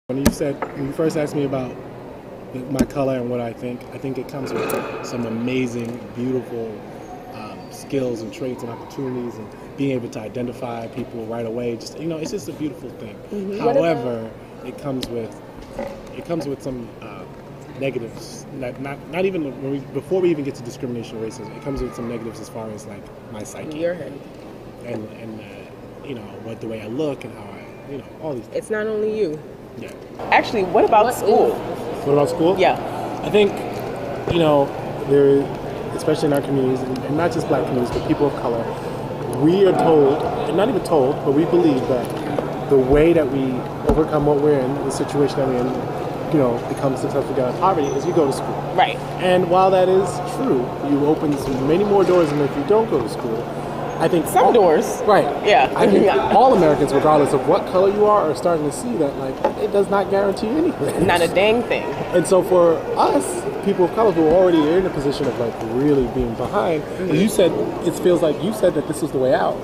When you first asked me about my color and what I think it comes with some amazing, beautiful skills and traits and opportunities, and being able to identify people right away. Just it's just a beautiful thing. Mm-hmm. However, it comes with some negatives. Not even before we even get to discrimination or racism, it comes with some negatives as far as like my psyche. Your head. And what the way I look and how I all these things. It's not only you. Yeah. Actually, what about school? What about school? Yeah. I think, there, especially in our communities, and not just black communities, but people of color, we are told, and not even told, but we believe that the way that we overcome what we're in, the situation that we're in, become successful, get out of poverty, is you go to school. Right. And while that is true, you open many more doors than if you don't go to school. I think some doors. Right. Yeah. I think all Americans, regardless of what color you are starting to see that, it does not guarantee anything. Not a dang thing. And so for us, people of color who are already in a position of, really being behind, you said, it feels like you said that this was the way out.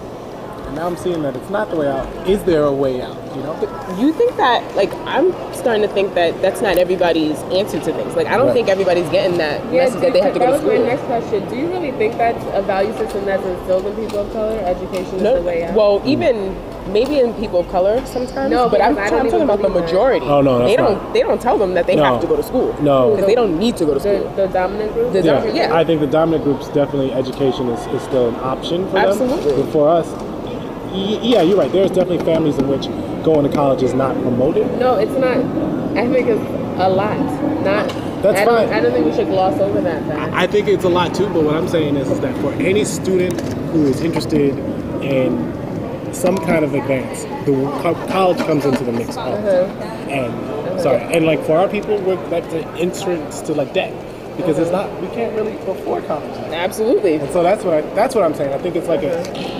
And now I'm seeing that it's not the way out. Is there a way out, But you think that, I'm starting to think that that's not everybody's answer to things. I don't think everybody's getting that message that they have to go to school. That was my next question. Do you really think that's a value system that's instilled in people of color? Education is the way out? Well, even maybe in people of color sometimes. No, but I'm talking about the majority. Oh, no, they don't tell them that they have to go to school. No. Because they don't need to go to school. The dominant group? I think the dominant groups, definitely education is still an option for them. Absolutely. But for us, yeah, you're right. There's definitely families in which going to college is not promoted. No, it's not. I think it's a lot. That's fine. I don't think we should gloss over that fact. I think it's a lot too, but what I'm saying is that for any student who is interested in some kind of advance, the college comes into the mix all the time. And for our people, that's an entrance to debt. Because we can't really afford college. Absolutely. And so that's what I'm saying. I think it's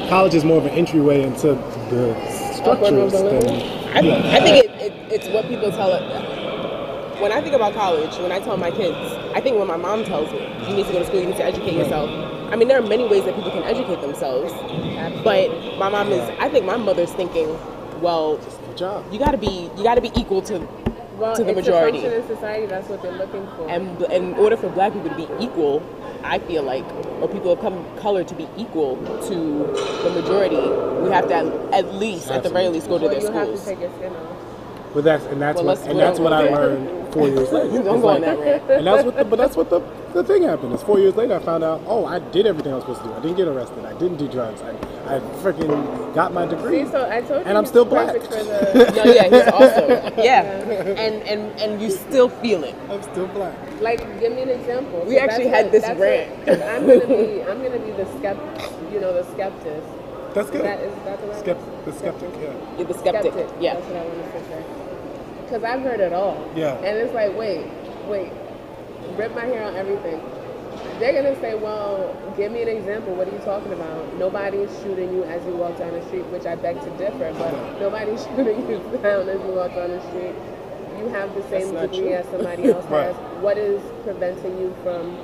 college is more of an entryway into the structures. I think it's what people tell it. When I think about college, when I tell my kids, I think when my mom tells me, you need to go to school, you need to educate yourself. I mean, there are many ways that people can educate themselves. But I think my mother's thinking, well, you gotta be equal to the majority. It's a function in society, that's what they're looking for. And in order for black people to be equal, I feel like, or people of color to be equal to the majority, we have to at the very least, go to their schools. You have to take your skin off. But that's what I learned 4 years later. Don't go on that rant. And that's what the thing happened. Is 4 years later I found out, I did everything I was supposed to do. I didn't get arrested. I didn't do drugs. I freaking got my degree. See, so I told you, and I'm still black. He's also and you still feel it. I'm still black. Give me an example. We actually had this rant. I'm gonna be the skeptic. The skeptic. That's good. Is that the right The skeptic, yeah. You're the skeptic. Yeah. That's what I wanted to say. Because I've heard it all. Yeah. And it's wait, rip my hair on everything. They're going to say, well, give me an example. What are you talking about? Nobody's shooting you as you walk down the street, which I beg to differ, but nobody's shooting you down as you walk down the street. You have the same degree as somebody else Right. has. What is preventing you from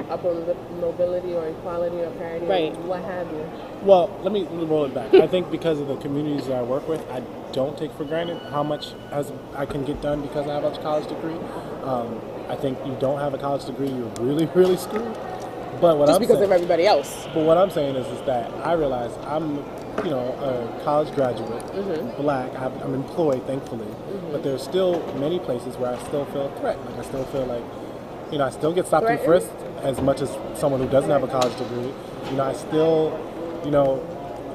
upper mobility or equality or parity, right. or what have you? Well, let me roll it back. I think because of the communities that I work with, I don't take for granted how much as I can get done because I have a college degree. I think you don't have a college degree, you're really, really screwed. But what Just because of everybody else. But what I'm saying is that I realize I'm, a college graduate, black. I'm employed, thankfully. But there's still many places where I still feel threatened. I still feel like, I still get stopped and frisked as much as someone who doesn't have a college degree. I still,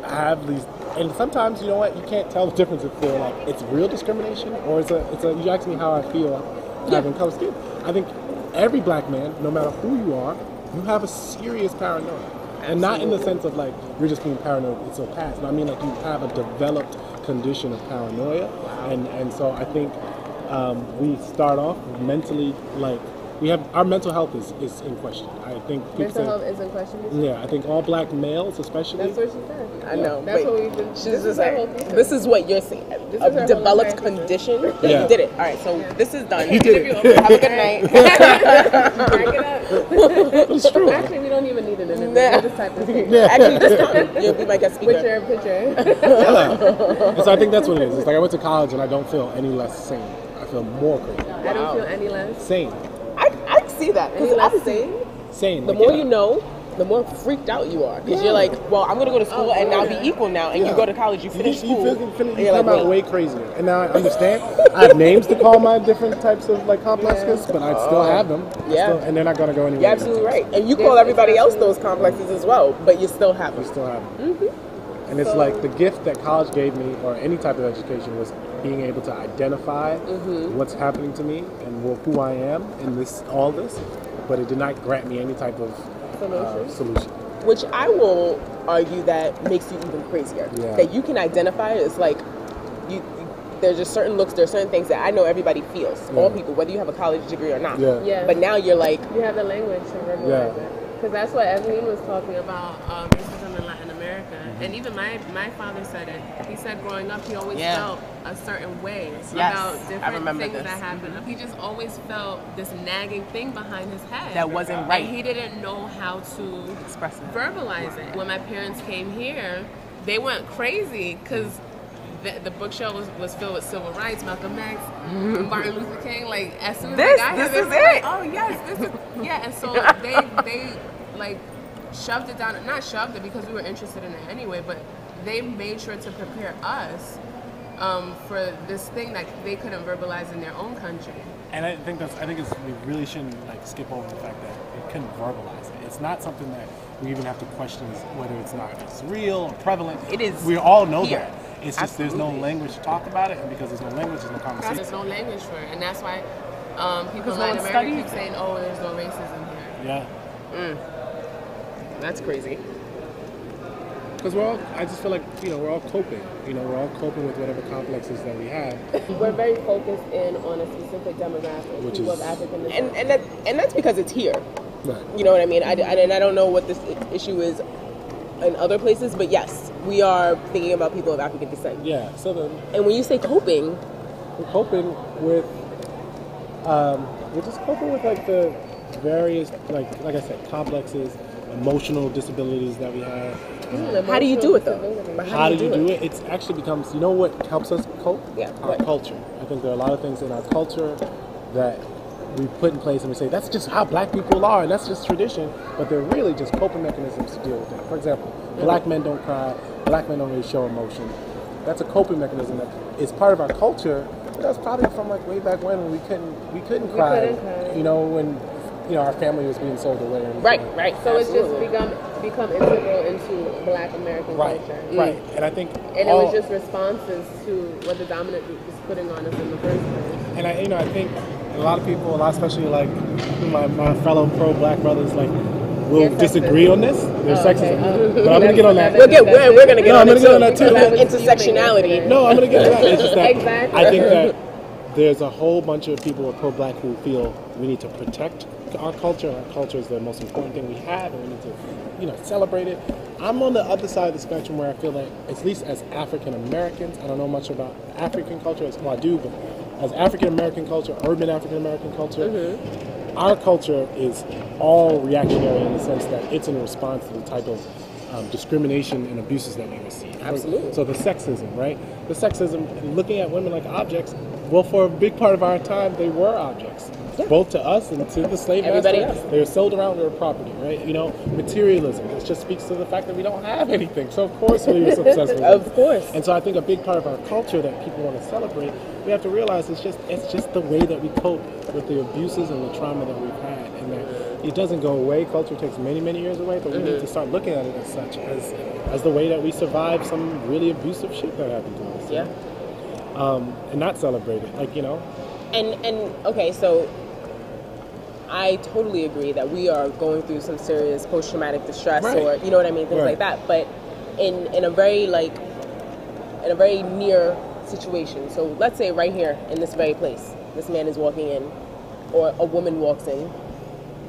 have these, and sometimes, you can't tell the difference if they're it's real discrimination or you ask me how I feel having color skin. I think every black man, no matter who you are, you have a serious paranoia. Absolutely. And not in the sense of you're just being paranoid, it's so past. I mean you have a developed condition of paranoia. And so I think we start off mentally our mental health is in question. I think Mental health is in question. Yeah, I think all black males, especially. That's what she said. I know. That's what we've been. She's just like, this is what you're saying. A developed condition. Yeah, you did it. All right, so this is done. You did it. Have a good night. Back it up. It's true. Actually, we don't even need an interview. We'll just type this in. Yeah. Actually, just come. You'll be my guest speaker. With your picture. Yeah. And so I think that's what it is. It's like I went to college and I don't feel any less sane. I feel more crazy. I don't feel any less sane. I see that. Any less sane. Sane. The more you know, the more freaked out you are. Because you're like, well, I'm going to go to school and now be equal now. And you go to college, you finish school. You come out way crazier. And now I understand. I have names to call my different types of like complexes, but I still have them. Yeah. And they're not going to go anywhere. You're absolutely right. And you call everybody else those complexes as well, but you still have them. You still have them. And it's like the gift that college gave me, or any type of education, was being able to identify what's happening to me and who I am in all this, but it did not grant me any type of solution. Which I will argue that makes you even crazier. Yeah. That you can identify it as like, there's just certain looks, there's certain things that I know everybody feels, all people, whether you have a college degree or not. Yeah. But now you're like, you have the language to verbalize it. Because that's what Evelyn was talking about, racism in Latin America. And even my father said it. He said growing up, he always felt a certain way about different things that happened. He just always felt this nagging thing behind his head. that wasn't right. And he didn't know how to Express it. verbalize it. When my parents came here, they went crazy because the bookshelf was filled with civil rights, Malcolm X, Martin Luther King. Like as soon as they got here, they were like, "Oh yes, this is yeah." And so they like shoved it down. Not shoved it because we were interested in it anyway, but they made sure to prepare us for this thing that they couldn't verbalize in their own country. And I think we really shouldn't like skip over the fact that we couldn't verbalize it. It's not something that we even have to question whether it's real or prevalent. It is. We all know here. that. It's just there's no language to talk about it, and because there's no language, there's no conversation. There's no language for it, and that's why people in no Latin one America studies keep saying, "Oh, there's no racism here." Yeah. That's crazy. Because I just feel like, we're all coping. We're all coping with whatever complexes that we have. We're very focused in on a specific demographic, Which people is- of African descent. And that's because it's here. Right. You know what I mean? I don't know what this issue is in other places, but yes, we are thinking about people of African descent. Yeah. So And when you say coping, we're coping with, we're just coping with like the various, like I said, complexes, emotional disabilities that we have. how do you do it though? How do you do it? It actually becomes, you know what helps us cope? Yeah. Our culture. I think there are a lot of things in our culture that we put in place and we say, that's just how black people are, and that's just tradition, but they're really just coping mechanisms to deal with that. For example, black men don't cry, black men don't really show emotion. That's a coping mechanism that is part of our culture, but that's probably from like way back when we couldn't cry. When our family was being sold away. Right. So Absolutely. it's just become integral into Black American culture. Right. And I think it was just responses to what the dominant group was putting on us in the first place. And I think a lot of people, especially like my fellow pro-black brothers, like will disagree on this. There's sexism, but I'm gonna get on that. We're gonna get on I'm gonna get on that too. Intersectionality. No, I'm gonna get on that. It's just that Exactly. I think that there's a whole bunch of people who are pro-black who feel we need to protect our culture. Our culture is the most important thing we have, and we need to, celebrate it. I'm on the other side of the spectrum where I feel like, at least as African Americans, I don't know much about African culture. Well, I do, but as African American culture, urban African American culture, our culture is all reactionary in the sense that it's in response to the type of discrimination and abuses that we receive. Absolutely. So the sexism, right? The sexism, looking at women like objects, well, for a big part of our time, they were objects. Yeah. Both to us and to the slave Everybody master. else. They were sold around their property, right? Materialism. It just speaks to the fact that we don't have anything. So of course we were obsessed with it. Of course. And so I think a big part of our culture that people want to celebrate, we have to realize it's just the way that we cope with the abuses and the trauma that we've had, and that it doesn't go away. Culture takes many, many years away, but we need to start looking at it as such, as the way that we survive some really abusive shit that happened to us. Yeah. And not celebrate it, And okay, so I totally agree that we are going through some serious post-traumatic distress, or you know what I mean, things like that. But in a very near situation. So let's say right here in this very place, this man is walking in. or a woman walks in,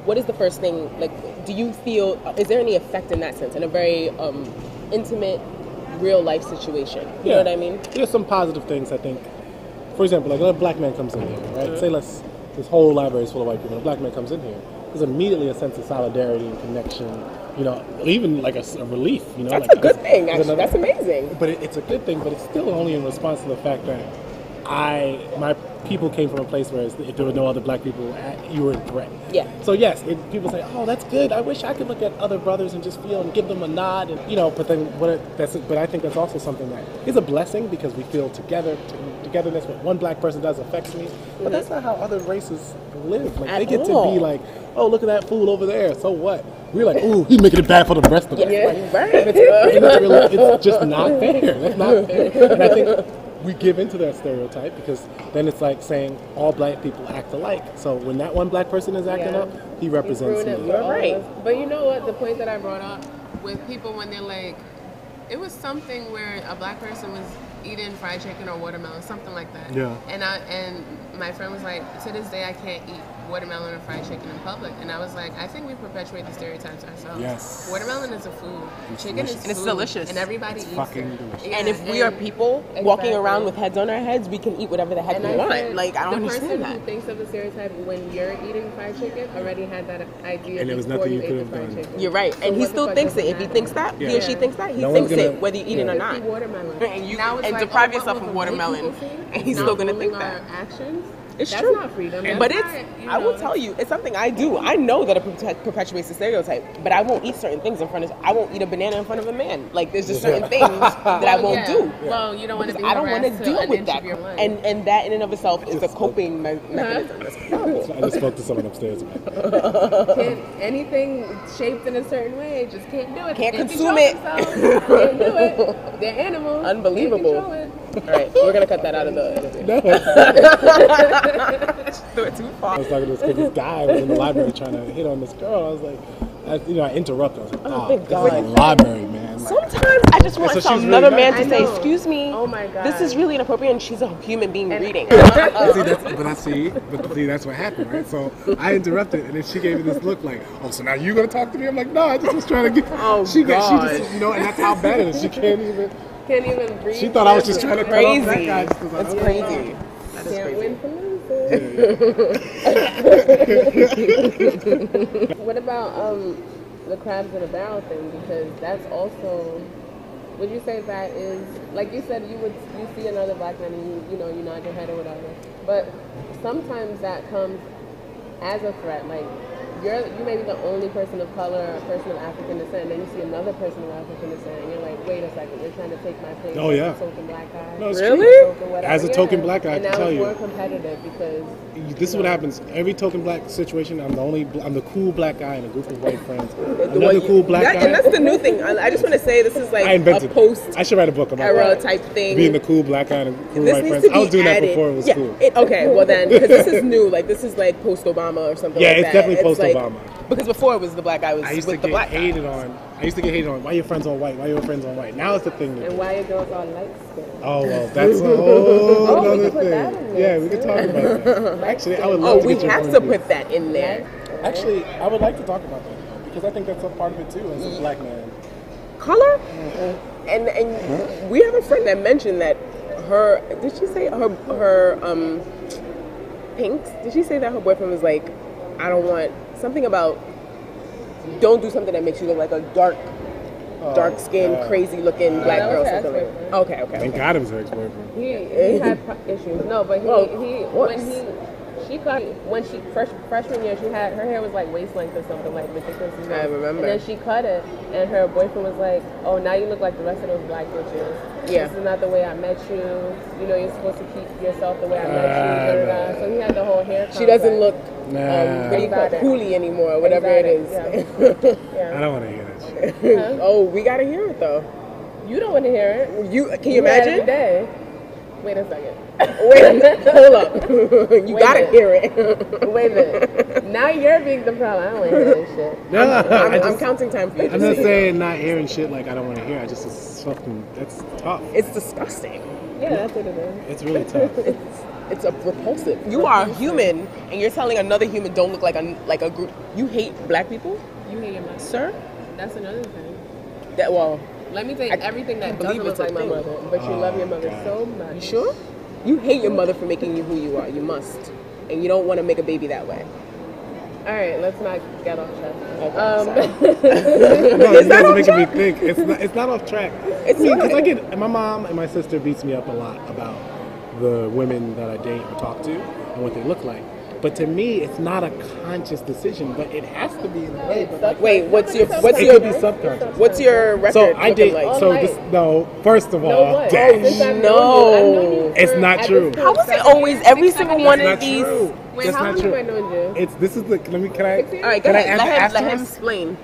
what is the first thing, like, do you feel, is there any effect in that sense, in a very intimate, real life situation? You know what I mean? There's some positive things, I think. For example, like a black man comes in here, right? Say this whole library is full of white people, and a black man comes in here, there's immediately a sense of solidarity and connection, you know, even like a relief, you know. That's like a good thing, actually. That's amazing. But it's a good thing, but it's still only in response to the fact that my people came from a place where if there were no other black people, you were a threat. Yeah. So yes, people say, "Oh, that's good. I wish I could look at other brothers and just feel and give them a nod," and you know. But then but I think that's also something that is a blessing because we feel togetherness. What one black person does affects me, but that's not how other races live. Like they get to be like, "Oh, look at that fool over there. So what?" We're like, "Ooh, he's making it bad for the rest of us." Yeah, right. It's just not fair. That's not fair. And I think we give into that stereotype because then it's like saying all black people act alike. So when that one black person is acting up, he represents me. You're right. But you know what? The point that I brought up with people when they're like, it was something where a black person was eating fried chicken or watermelon, something like that. Yeah. And my friend was like, to this day I can't eat watermelon or fried chicken in public. And I was like, I think we perpetuate the stereotypes ourselves. Yes. Watermelon is a food. Chicken is food. And it's delicious. And everybody eats fucking it. delicious. Yeah, And if we are people walking around with heads on our heads, we can eat whatever the heck we want. Like, I don't understand the that. person who thinks of the stereotype when you're eating fried chicken already had that idea And there was before nothing you you ate could the have fried done. chicken. You're right. So And he what the still fuck thinks does it. If he matter? thinks that, he or she thinks that, he No thinks one's gonna- it, whether you eat it or not. Eat watermelon. And you Now it's and like, deprive what yourself will of the white watermelon, people think? and he's Not still gonna ruling think that. our actions. It's That's true. not freedom. That's But not, I will tell you, it's something I do. I know that it perpetuates the stereotype, but I won't eat certain things in front of. I won't eat a banana in front of a man. Like there's just certain things that I won't do. Well, you don't want to be I don't want to harassed deal an with inch that, of your life. and that in and of itself is a coping mechanism. That's horrible. I just spoke to someone upstairs about that. Anything shaped in a certain way, just can't do it. Can't They consume control it. themselves. Can't do it. They're animals. Unbelievable. Can't control it. All right, we're gonna cut that out of the interview. No. Do it too I far. was talking to this kid, this guy was in the library trying to hit on this girl. I was like, I interrupted. I was like, thank this God. is a library, man. Like, Sometimes I just want So she's some really another nice. man to I say, know. "Excuse me, Oh my God. this is really inappropriate," and she's a human being reading. see, that's what happened, right? So I interrupted, and then she gave me this look like, "Oh, so now you gonna talk to me?" I'm like, "No, I just was trying to get." Oh, she God. just, you know, and that's how bad it is. She can't even. breathe. She thought I was just trying to cut off that Crazy. guy. Just 'cause I That's don't crazy. That is Can't crazy. win for losing. What about the crabs in a barrel thing? Because that's also. Would you say that is like you said? You see another black man and you nod your head or whatever. But sometimes that comes as a threat. Like you may be the only person of color or a person of African descent, and then you see another person of African descent, and you're like, wait a second, you're trying to take my place. Oh, yeah. As a token black guy. No, it's Really? true. As a token black guy, I and can now tell it's you. more competitive because This is what happens. Every token black situation, I'm the cool black guy in a group of white friends. Well, Another cool black guy. And that's the new thing. I just want to say this is I like invented a post I should write a book about era that. type thing. Being the cool black guy and a cool This white needs friends. to be I was doing added. that before it was Yeah. cool. Okay, well then, because this is new. Like this is like post Obama or something. Yeah, like it's that. definitely post like- Obama. Because before it was the black guy was I used to with the get black guy. hated on. I used to get hated on. Why your friends all white? Why your friends all white? Now it's the thing. To and do. why your girls are light skinned. Oh well, that's a whole Oh, we other can put that in thing. there, Yeah, we can too. talk about that. Actually, I would Oh, love to we get your have point to of view. put that in there. Actually, I would like to talk about that though, because I think that's a part of it too as a black man. Color, and we have a friend that mentioned that her. Did she say her Pinks? Did she say that her boyfriend was like, I don't want something about. Don't do something that makes you look like a dark skinned, crazy looking black that was girl. her Something like ex-boyfriend. that. Okay. Thank God it was her ex-boyfriend. He had issues. No, but freshman year, her hair was like waist length or something like ridiculous. I remember. And then she cut it, and her boyfriend was like, "Oh, now you look like the rest of those black bitches. Yeah. This is not the way I met you. You know, you're supposed to keep yourself the way I met you." Da, da, da. So he had the whole hair. She doesn't look Nah. what do you call it, coolie anymore, whatever it is. Yeah. I don't want to hear that shit. Oh, we gotta hear it though. You don't want to hear it. Can you hear it every imagine? day. Wait a second. Wait, hold up. You Wait a gotta minute. hear it. Wait a minute. Now you're being the problem. I don't want to hear this shit. I'm counting time for you. I'm not saying not hearing shit like I don't want to hear. I just it's fucking that's tough. It's disgusting. Yeah, that's what it is. It's really tough. It's a repulsive. You are human, and you're telling another human don't look like a group. You hate black people, You hate your mother. sir? That's another thing. That well, Let me tell you everything that believe doesn't look it's a like my thing. mother, but you love your mother God. so much. you sure? You hate your mother for making you who you are. You must, and you don't want to make a baby that way. All right, let's not get off track. No, you guys are making me think. It's not off track. It's See, not. because my mom and my sister beats me up a lot about the women that I date or talk to and what they look like. But to me, it's not a conscious decision, but it has to be in a way. But like, Wait, what's your it could be subconscious. what's your record So I looking date. like? So this first of all, what? damn. Since I've known no. you, I've known you It's for- not at true. this How point, is it 7 always years, every 6, single 7 one years? of these? Wait, That's how not long true. have I known you? This is the. Let me. Can I? All right, go Can I ahead. ask Let him asterisk?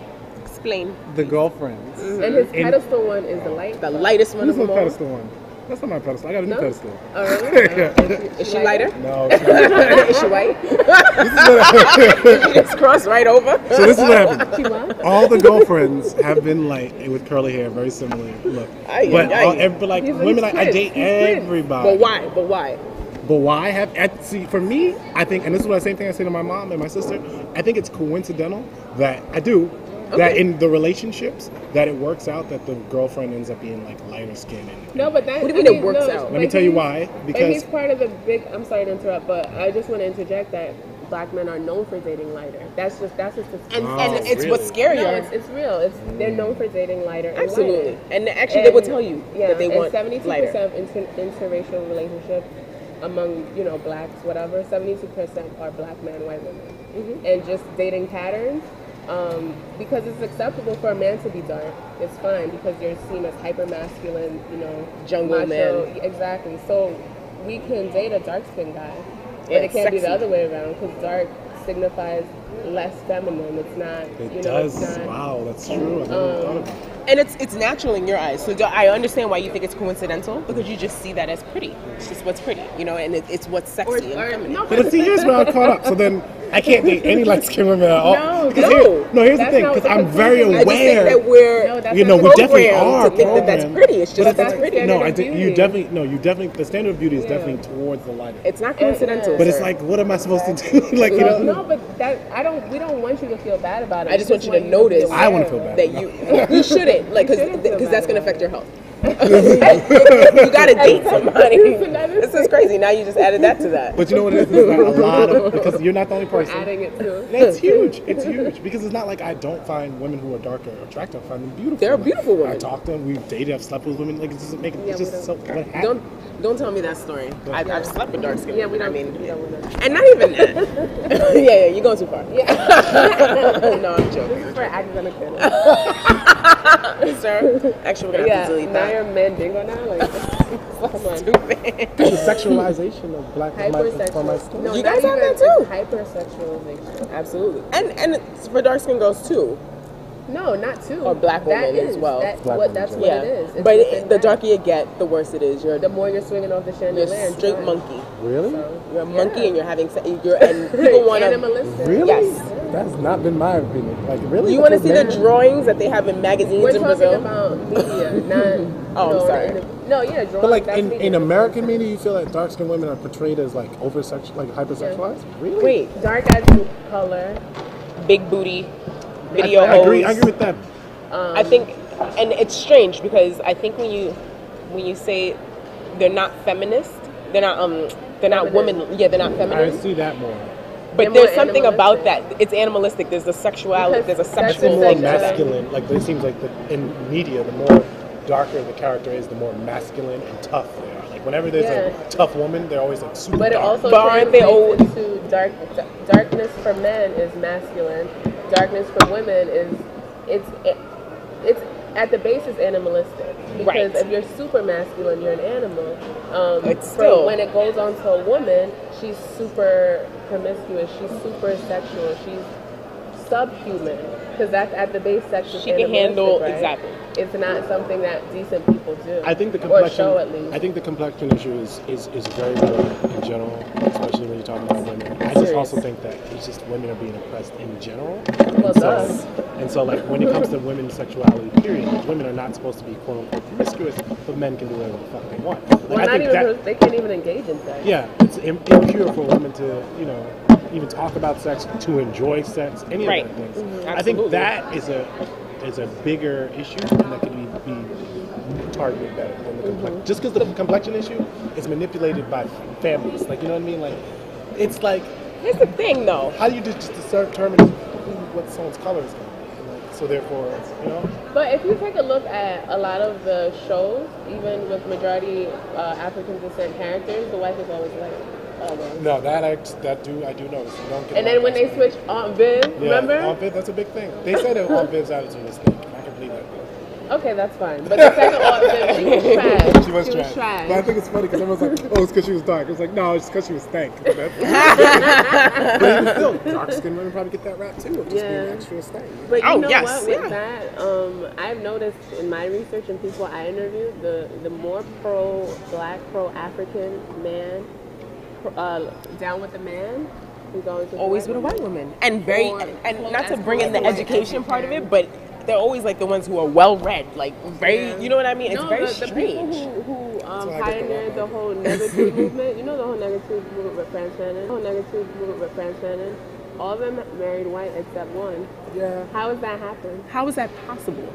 explain. The girlfriends. And his In- pedestal one is the light. The lightest one Who's of the them all. pedestal one? That's not my pedestal. I got a new No? pedestal. Oh, really? Is she lighter? No. It's not. Is she white? This is what She just crossed right over. So this is what happened. She what? All the girlfriends have been light with curly hair, very similar look. Aye, But aye. but like He's women, twins. I date He's twins. everybody. But why? But why? But why see for me? I think, and this is the same thing I say to my mom and my sister. I think it's coincidental that I do. That Okay. in the relationships, that it works out that the girlfriend ends up being like lighter skin. And No, but that. What do you mean it works out? Let me tell you why. But Because he's part of the big. I'm sorry to interrupt, but I just want to interject that black men are known for dating lighter. That's just And Oh, and it's what's really? no, scarier. it's real. They're known for dating lighter. And Absolutely. lighter. And actually, they will tell you Yeah, that they want 72% lighter. of interracial relationships among blacks, whatever. 72% are black men, white women, and just dating patterns. Because it's acceptable for a man to be dark. It's fine because you're seen as hyper masculine, Jungle macho. man. Exactly. So we can date a dark skinned guy, but Yeah, it can't be the sexy. other way around because dark signifies less feminine. It's not. it does. It's not, Wow, that's true. I never thought of that. And it's natural in your eyes. So I understand why you think it's coincidental because you just see that as pretty. It's just what's pretty, and it's what's sexy and feminine. no, But see, here's where I'm caught up. So then I can't date any light skinned women at all. No, 'Cause no. here's the That's thing, not because what the I'm very conclusion is. I just think aware. that we're No, that's We not definitely programmed are to think that that's programmed. pretty. It's just But that's that's pretty. standard No, of beauty. you definitely, the standard of beauty is Yeah. definitely towards the lighter. It's not coincidental. But it's sir. like, what am I supposed to do? Like, No, but we don't want you to feel bad about it. I just want you to notice. be I wanna aware. feel bad. that you shouldn't shouldn't feel because that's bad going to about affect it. your health. You got to date somebody. This is crazy. Now you just added that to that. But you know what it is? It's not a lot of, because you're not the only We're person. adding it too. It's huge. It's huge because it's not like I don't find women who are darker attractive. I find them beautiful. They're Like, beautiful women. I talk to them. We've dated. I've slept with women. Like, it doesn't make it. Yeah, It's we just don't- so. What happened? Don't tell me that story. I've slept with dark skin. Yeah, we don't. I mean, we don't want to. and not even that. yeah, you're going too far. No, I'm joking. For academic fairness. Sir, actually, we're gonna have to delete now that. you're Mandingo now. Like, come on. Stupid. The sexualization of black for my Hypersexual. story. No, You not guys have even, that too. it's hypersexualization. Absolutely. And it's for dark skin girls too. No, not two. Or black That women as is- well. That's Black what women, that's yeah. what it is. It's But within the that. darker you get, the worse it is. You're the more you're swinging off the chandelier. a and straight fine. monkey. Really? So, You're a monkey yeah. and you're having sex. And people want to. Animalistic. Really? Yes. That's not been my opinion. Like, really? You want to That's see what the men- drawings that they have in magazines We're in talking Brazil? about media, not. Oh, I'm sorry. No, yeah, drawing. But like that's in media. American media, you feel like dark skinned women are portrayed as like like hypersexualized. Really? Wait, dark as in color. big booty, video I agree. hoes. I agree with that. I think, and it's strange because I think when you say they're not feminist, they're not Feminine. women. Yeah, they're not I feminine. see that more. But They're there's more something about animalistic. that. It's animalistic. There's a sexuality. Because There's a that's sexual The the more thing. masculine, like it seems like in media, the more darker the character is, the more masculine and tough they are. Like whenever there's Yeah. a tough woman, they're always like super But it dark. also But aren't they translates into darkness for men is masculine. Darkness for women is it's at the base is animalistic. Because Right. if you're super masculine, you're an animal. It's still- when it goes on to a woman, she's super promiscuous. She's super sexual. She's subhuman because that's at the base. Sex is She can animalistic, handle- right? exactly. It's not something that decent people do. I think the or complexion. show at least. I think the complexion issue is very relevant in general, especially when you're talking about women. I just also think that it's just women are being oppressed in general. Well, And so, like when it comes to women's sexuality, period, like, women are not supposed to be quote unquote promiscuous, but men can do whatever the fuck they want. Like, Well, I not think even that, they can't even engage in sex. yeah, it's impure for women to, even talk about sex, to enjoy sex, any of that things. Mm-hmm. I think that is a bigger issue, and that can be targeted better than the complexion. Just because the complexion issue is manipulated by families, like, you know what I mean? Like, it's like, here's the thing, though. how do you just determine what someone's color is going to be? Like, so therefore, But if you take a look at a lot of the shows, even with majority African descent characters, the wife is always like, always. No, I do notice. And then when they switch Aunt Viv, remember? Aunt Viv, that's a big thing. They said that Aunt Viv's attitude was stink. I can believe that. Okay, that's fine. But the second Aunt Viv, she was trash. She was trash. But I think it's funny because everyone's like, oh, it's because she was dark. It's like, no, it's because she was stank. But even still, dark skinned women probably get that rap too, of just being extra stank. But you know what? With that, I've noticed in my research and people I interviewed, the more pro-black, pro-African man, down with the man, who's always with a white woman. And not to bring in the education part of it, but they're always like the ones who are well-read, like very, you know what I mean? It's very strange. The people who pioneered the whole negative movement, the whole negative movement with Franz Fanon, all of them married white except one. Yeah. How does that happen? How is that possible?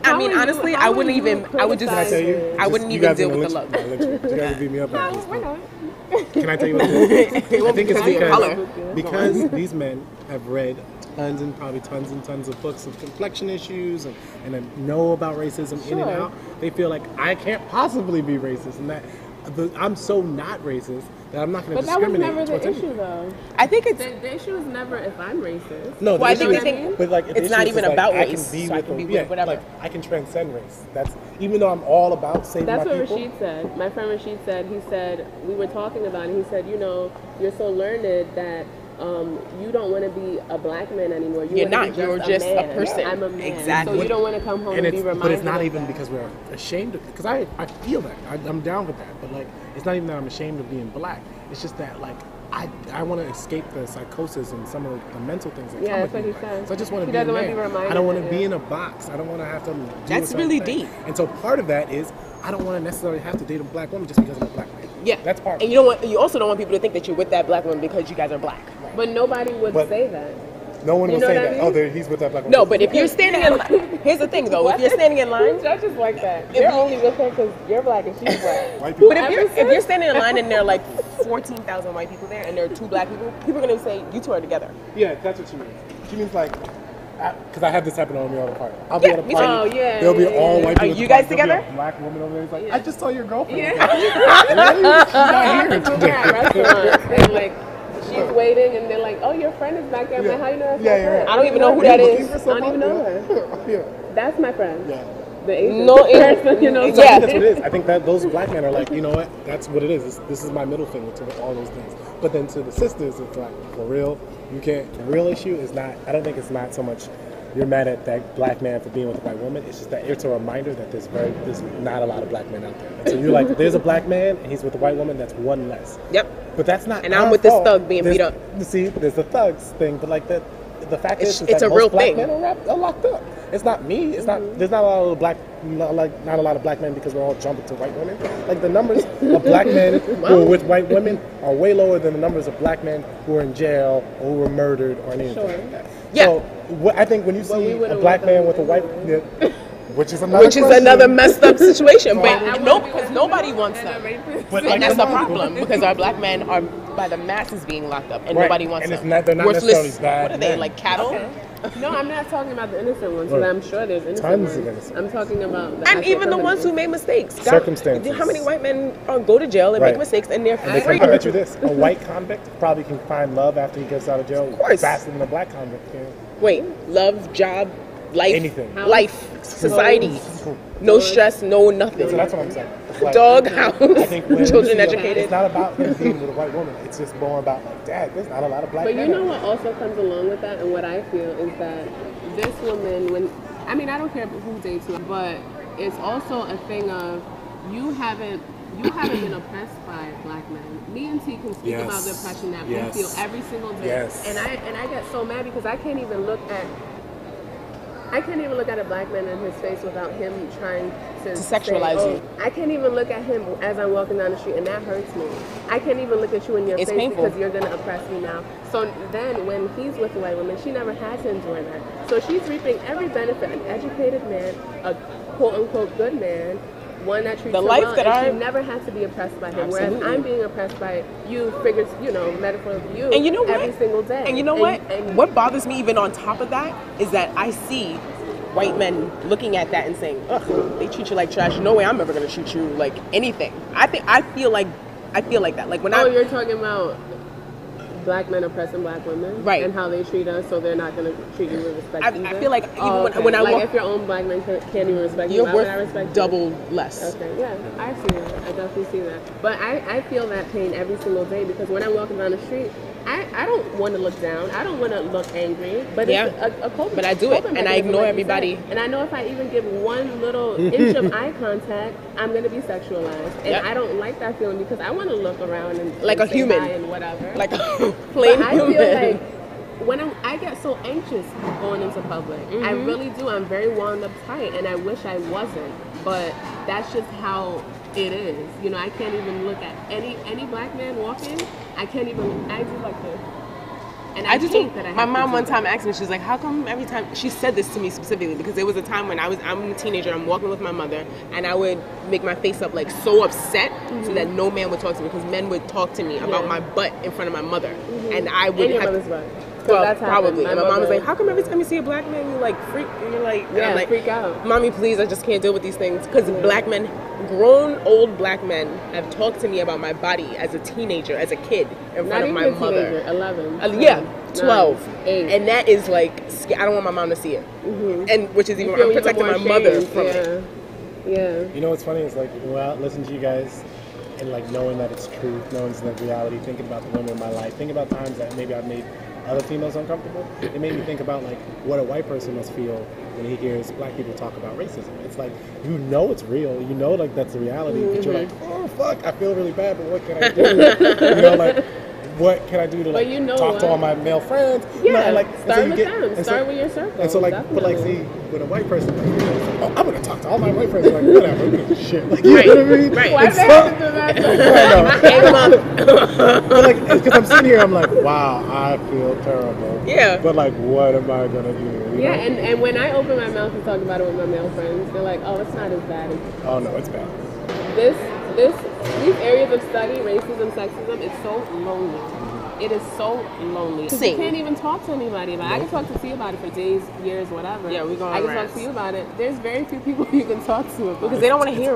Honestly, I wouldn't even deal with the love. You guys would beat me up after this. Can I tell you what it is? I think it's because these men have read tons and tons of books of complexion issues and know about racism in and out. They feel like I can't possibly be racist, and that I'm so not racist that I'm not going to discriminate. But that was never the issue, though. I think it's the issue is never if I'm racist. No, well, I think they think but like it's not even about race. So I can be with whatever. Like I can transcend race. That's even though I'm all about saving my people. That's what Rashid said. My friend Rashid said. He said we were talking about it. He said, you're so learned that. You don't want to be a black man anymore. You're not. You're just a person. I'm a man. Exactly. So you don't want to come home and be reminded. But it's not even because we're ashamed of it. Because I feel that. I'm down with that. But like, it's not even that I'm ashamed of being black. It's just that like I want to escape the psychosis and some of the mental things that come with being black. So I just want to be a man. I don't want to be in a box. I don't want to have to do That's really deep. And so part of that is I don't want to necessarily have to date a black woman just because I'm a black man. Yeah, that's part. And you also don't want people to think that you're with that black woman because you guys are black. Right. But nobody would say that. No one will say that. I mean? He's with that black woman. No, but if you're standing in line, here's the thing though. If you're standing in line, judges like that. They're only with her because you're black and she's black. But if you're standing in line and there are like 14,000 white people there and there are 2 black people, people are gonna say you 2 are together. Yeah, that's what she means. She means like. Because I have this happen on me all the party. I'll be at a party. There'll be all white people. Are you guys together? There'll be a black woman over there. It's like, I just saw your girlfriend. Yeah. She's not here today. At restaurants, and like she's waiting, and they're like, "Oh, your friend is back there." I'm like, "How you know that's my friend?" I don't even know who that is. I don't even know her. That's my friend. Yeah. The Asian person, So I think that's what it is. I think that those black men are like, you know what? That's what it is. This is my middle finger to all those things. But then to the sisters, it's like, for real, you can't. The real issue is not. I don't think it's not so much. You're mad at that black man for being with a white woman. It's just that it's a reminder that there's not a lot of black men out there. And so you're like, there's a black man and he's with a white woman. That's one less. Yep. But that's not. And I'm with this thug being beat up. See, there's the thugs thing, but like the fact is it's that a most real black thing. men are locked up. It's not me. It's not. There's not a lot of not a lot of black men because we're all jumping to white women. Like the numbers of black men who are with white women are way lower than the numbers of black men who are in jail or who were murdered or anything like that. Yeah. So I think when you see a black man with a white, which is another messed up situation, but because nobody wants that. And that's the problem because our black men are by the masses being locked up, and nobody wants them. They're not necessarily bad. What are they, like cattle? No, I'm not talking about the innocent ones, because I'm sure there's innocent tons ones. Of innocent. I'm talking about and even the ones who made mistakes. Circumstances. How many white men go to jail and make mistakes and they're free? I bet you this: a white convict probably can find love after he gets out of jail faster than a black convict can. Wait, love, job, life, anything, life, society, no stress, no nothing. So that's what I'm saying. Like, dog, house, children educated. It's not about him being with a white woman. It's just more about like, Dad, there's not a lot of black men. But you know what also comes along with that, and what I feel is that this woman, I don't care who dates her, but it's also a thing of you haven't been oppressed by black men. Me and T can speak about the oppression that we feel every single day. And I get so mad because I can't even look at I can't even look at a black man in his face without him trying to sexualize say, you. I can't even look at him as I'm walking down the street, and that hurts me. I can't even look at you in your It's face painful. because you're going to oppress me now. So then when he's with a white woman, she never had to endure that. So she's reaping every benefit. An educated man, a quote-unquote good man, one that treats The her life well, that and she never has to be oppressed by him. Absolutely. Whereas I'm being oppressed by you, figures, metaphorically you, And you know what? every single day. And you know what? What bothers me even on top of that is that I see white men looking at that and saying, ugh, they treat you like trash. No way I'm ever going to treat you like anything. I feel like that. Like when you're talking about black men oppressing black women, right? And how they treat us, so they're not going to treat you with respect. I feel like even when I like walk, if your own black man can't even respect you, you're why would I worth respect double you? less. Okay, yeah, I see that. I definitely see that. But I feel that pain every single day because when I'm walking down the street, I don't want to look down. I don't want to look angry. But it's a coping. But I do it, and I ignore everybody. And I know if I even give one little inch of eye contact, I'm going to be sexualized. And I don't like that feeling because I want to look around and like and a human and whatever. Like a plain but human. I feel like when I get so anxious going into public, I really do. I'm very wound up tight, and I wish I wasn't. But that's just how it is. I can't even look at any black man walking. I can't even. I do like this. And I just think that my mom one time asked me, she's like, how come every time, she said this to me specifically because there was a time when I'm a teenager, I'm walking with my mother, and I would make my face up like so upset so that no man would talk to me because men would talk to me about my butt in front of my mother, and I would your have mother's butt. well, that's probably. My and my mom was like, how come every time you see a black man, you like freak, and you're like, yeah, I'm like, freak out. Mommy, please, I just can't deal with these things. Because black men, grown, old black men have talked to me about my body as a teenager, as a kid, in front of my mother. Teenager, 11. 12. 9, 8. And that is like, I don't want my mom to see it. And which is even, I'm protecting my mother from it. Yeah. You know what's funny is like, when I listen to you guys, and like knowing that it's truth, knowing it's the reality, thinking about the women in my life, thinking about times that maybe I've made other females uncomfortable, it made me think about like what a white person must feel when he hears black people talk about racism. It's like, it's real, like that's the reality, but you're like, oh fuck, I feel really bad, but what can I do? Like, what can I do to talk to all my male friends? Yeah, and, start with them. Start with your circle. And so but see, with a white person, I'm gonna talk to all my white friends. Like whatever, who gives a shit? Like you know what I mean? Right. Why they have to do that? But because I'm sitting here, I'm like, wow, I feel terrible. Yeah. But like, what am I gonna do? Yeah, and when I open my mouth and talk about it with my male friends, they're like, oh, it's not as bad. Oh no, it's bad. These areas of study, racism, sexism, it's so lonely. It is so lonely. You can't even talk to anybody about it. I can talk to C about it for days, years, whatever. Yeah, we're going I can talk to you about it. There's very few people you can talk to about it. Because they don't want to hear it.